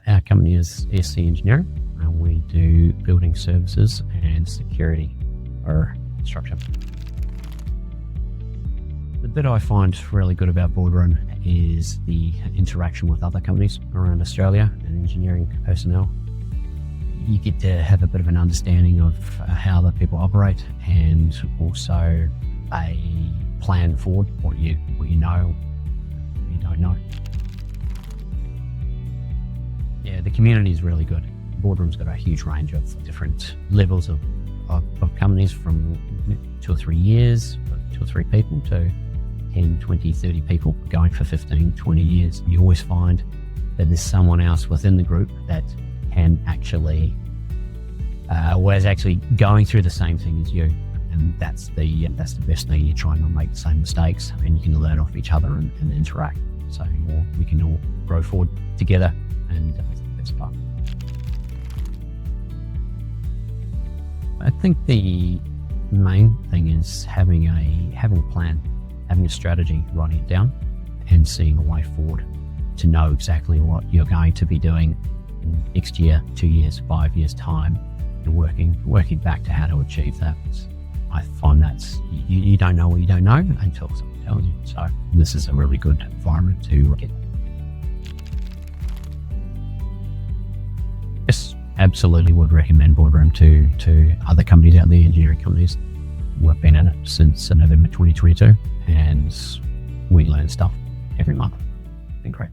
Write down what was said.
Our company is SC Engineering, and we do building services and security or construction. The bit I find really good about Boardroom is the interaction with other companies around Australia and engineering personnel. You get to have a bit of an understanding of how the people operate, and also a plan forward, what you know, what you don't know. Yeah, the community is really good. Boardroom's got a huge range of different levels of companies, from 2 or 3 years, 2 or 3 people, to 10, 20, 30 people going for 15, 20 years. You always find that there's someone else within the group that can actually, was actually going through the same thing as you. And that's the best thing. You try not to make the same mistakes, and you can learn off each other and interact. So we can all grow forward together, and that's the best part. I think the main thing is having a plan, having a strategy, writing it down, and seeing a way forward to know exactly what you're going to be doing in next year, 2 years, 5 years time, and working back to how to achieve that. I find that's, you don't know what you don't know until someone tells you. So this is a really good environment to get. Yes, absolutely would recommend Boardroom to other companies out there, engineering companies. We've been in it since November 2022, and we learn stuff every month. It's been great.